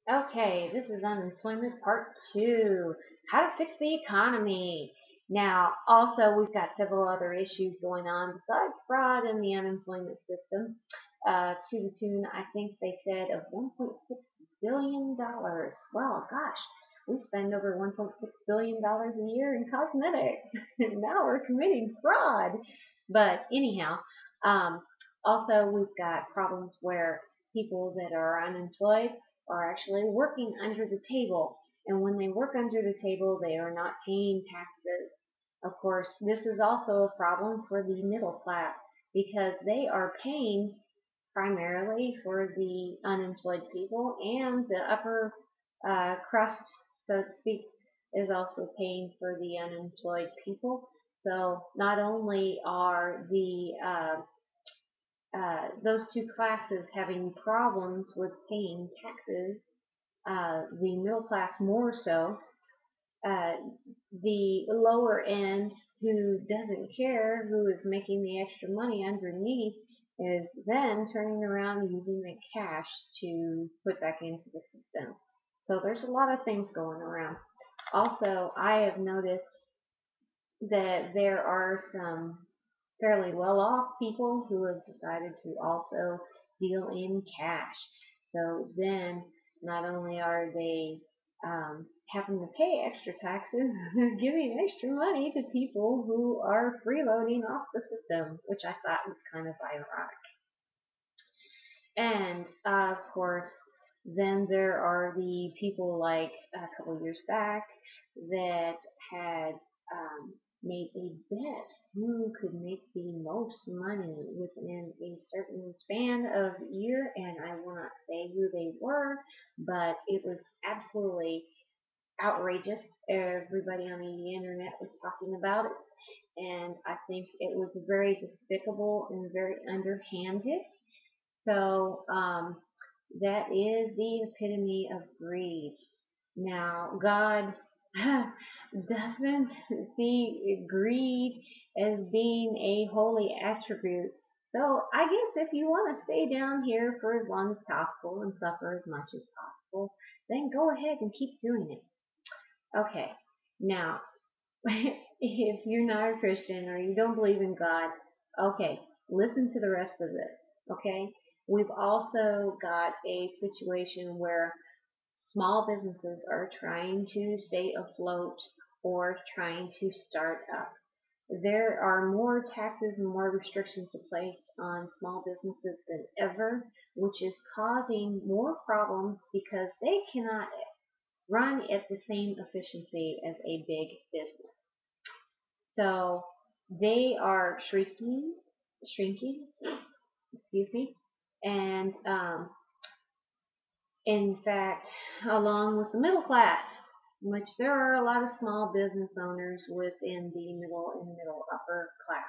Okay, this is unemployment part two. How to fix the economy. Now, also, we've got several other issues going on besides fraud in the unemployment system. To the tune, I think they said, of $1.6 billion. Well, gosh, we spend over $1.6 billion a year in cosmetics. And now we're committing fraud. But anyhow, um, also, we've got problems where people that are unemployed are actually working under the table. And when they work under the table, they are not paying taxes. Of course, this is also a problem for the middle class because they are paying primarily for the unemployed people, and the upper crust, so to speak, is also paying for the unemployed people. So not only are the those two classes having problems with paying taxes, the middle class more so. Uh, the lower end who doesn't care, who is making the extra money underneath, is then turning around using the cash to put back into the system. So there's a lot of things going around. Also, I have noticed that there are some fairly well off people who have decided to also deal in cash. So then not only are they having to pay extra taxes, they're giving extra money to people who are freeloading off the system, which I thought was kind of ironic. And of course, then there are the people like a couple years back that had made a bet who could make the most money within a certain span of year, and I will not say who they were, but it was absolutely outrageous. Everybody on the internet was talking about it, and I think it was very despicable and very underhanded. So that is the epitome of greed. Now, God doesn't see greed as being a holy attribute. So I guess if you want to stay down here for as long as possible and suffer as much as possible, then go ahead and keep doing it. Okay, now if you're not a Christian or you don't believe in God, okay, listen to the rest of this. Okay, we've also got a situation where small businesses are trying to stay afloat or trying to start up. There are more taxes and more restrictions placed on small businesses than ever, which is causing more problems because they cannot run at the same efficiency as a big business. So they are shrinking, excuse me, and in fact, along with the middle class, which there are a lot of small business owners within the middle and middle upper class.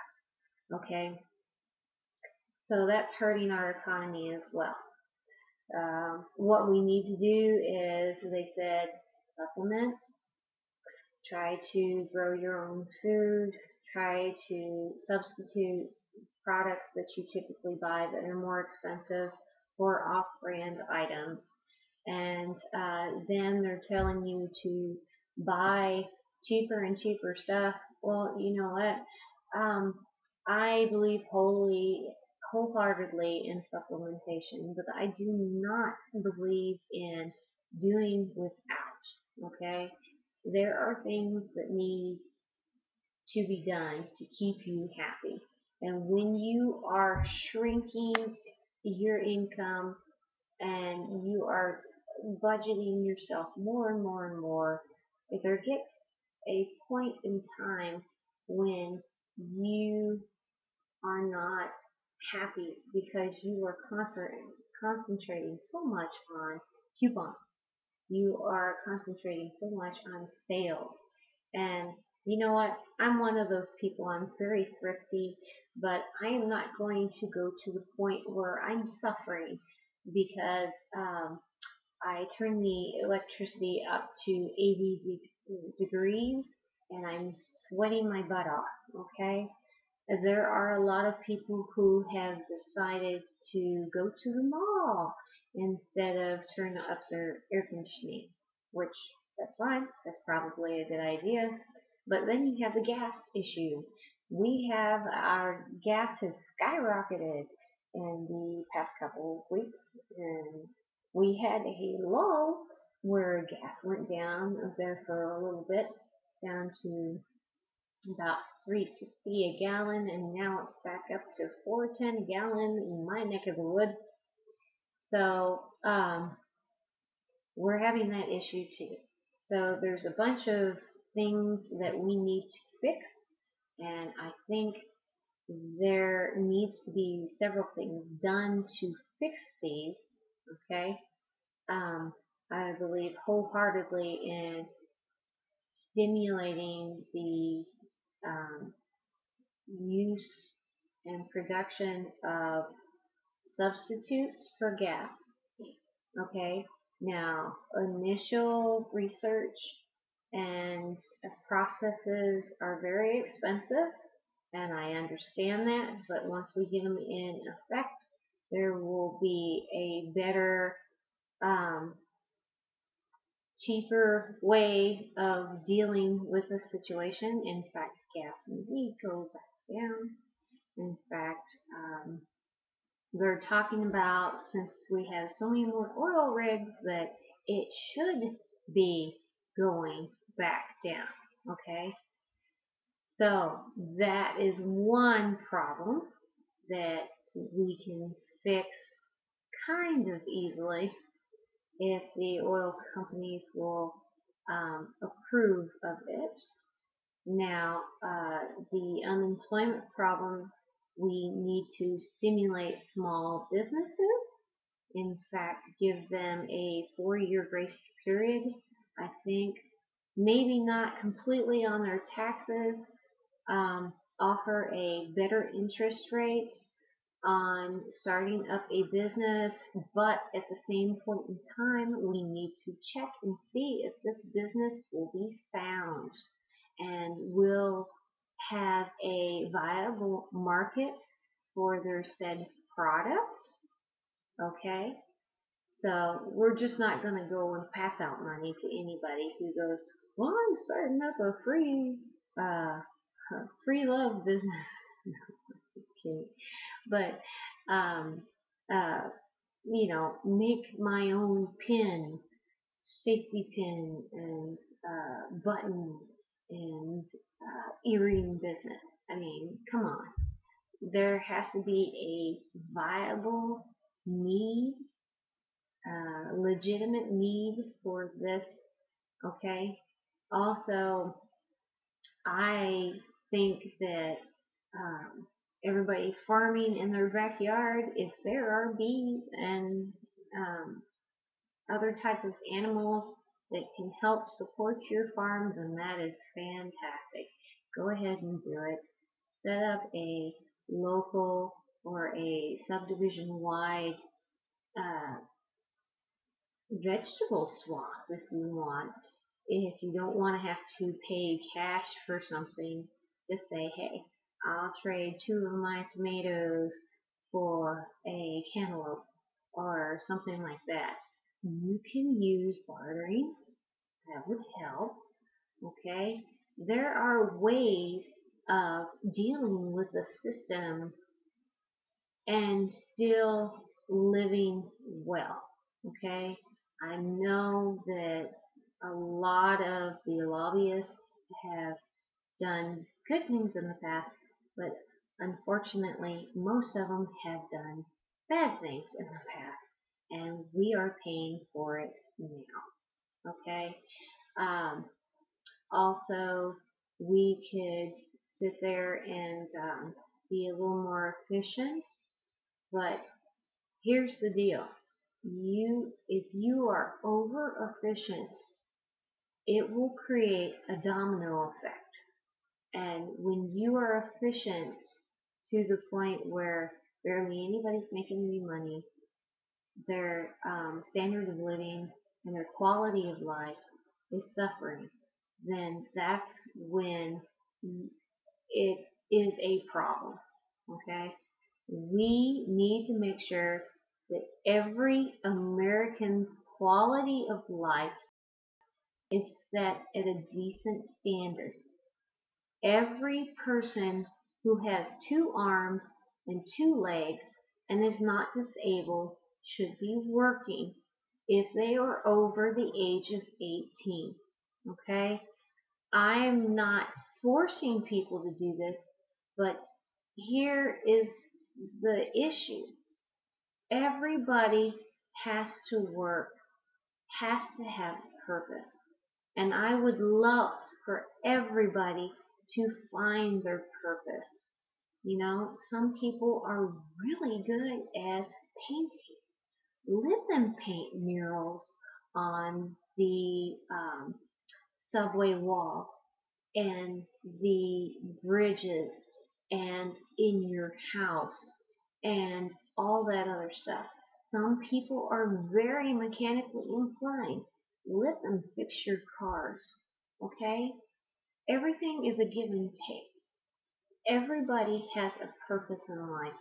Okay, so that's hurting our economy as well. What we need to do is, they said, supplement, try to grow your own food, try to substitute products that you typically buy that are more expensive for off-brand items. And then they're telling you to buy cheaper and cheaper stuff. Well, you know what? Um, I believe wholeheartedly in supplementation, but I do not believe in doing without. Okay, there are things that need to be done to keep you happy. And when you are shrinking your income and you are budgeting yourself more and more and more, if there gets a point in time when you are not happy because you are concentrating so much on coupons, you are concentrating so much on sales. And you know what? I'm one of those people. I'm very thrifty, but I am not going to go to the point where I'm suffering because I turn the electricity up to 80 degrees and I'm sweating my butt off. Okay, There are a lot of people who have decided to go to the mall instead of turn up their air conditioning, which that's fine. That's probably a good idea. But then you have the gas issue. We have our gas has skyrocketed in the past couple of weeks, and we had a lull where gas went down there for a little bit, down to about 3.60 a gallon, and now it's back up to 4.10 a gallon in my neck of the woods. So we're having that issue too. So there's a bunch of things that we need to fix, and I think there needs to be several things done to fix these. Okay, um, I believe wholeheartedly in stimulating the um, use and production of substitutes for gas. Okay, now initial research and processes are very expensive, and I understand that, but once we get them in effect, there will be a better, um, cheaper way of dealing with the situation. In fact, gas may go back down. In fact, they're talking about, since we have so many more oil rigs, that it should be going back down. Okay, so that is one problem that we can fix kind of easily if the oil companies will approve of it. Now, the unemployment problem, we need to stimulate small businesses. In fact, give them a 4-year grace period. I think maybe not completely on their taxes, offer a better interest rate on starting up a business, but at the same point in time, we need to check and see if this business will be sound and will have a viable market for their said product. Okay, so we're just not going to go and pass out money to anybody who goes, well, I'm starting up a free love business. Just kidding. But um, uh, make my own pin, safety pin, and button, and earring business. I mean, come on. There has to be a viable need, legitimate need for this. Okay. Also, I think that um, everybody farming in their backyard, if there are bees and um, other types of animals that can help support your farm, then that is fantastic. Go ahead and do it. Set up a local or a subdivision-wide uh, vegetable swap if you want. If you don't want to have to pay cash for something, just say, hey, I'll trade 2 of my tomatoes for a cantaloupe or something like that. You can use bartering. That would help. Okay? There are ways of dealing with the system and still living well. Okay? I know that a lot of the lobbyists have done good things in the past, but unfortunately, most of them have done bad things in the past, and we are paying for it now. Okay? Um, Also, we could sit there and be a little more efficient, but here's the deal. If you are over efficient, it will create a domino effect. And when you are efficient to the point where barely anybody's making any money, their standard of living and their quality of life is suffering, then that's when it is a problem. Okay? We need to make sure that every American's quality of life is set at a decent standard. Every person who has two arms and two legs and is not disabled should be working if they are over the age of 18. Okay? I'm not forcing people to do this, but here is the issue. Everybody has to work, has to have purpose. And I would love for everybody to find their purpose. You know, some people are really good at painting. Let them paint murals on the subway wall and the bridges and in your house and all that other stuff. Some people are very mechanically inclined. Let them fix your cars. Okay? Everything is a give and take. Everybody has a purpose in life.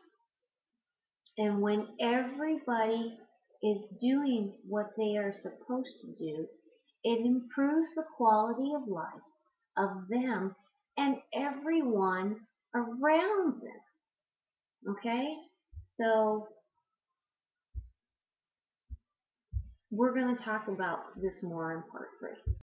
And when everybody is doing what they are supposed to do, it improves the quality of life of them and everyone around them. Okay? So we're going to talk about this more in part 3.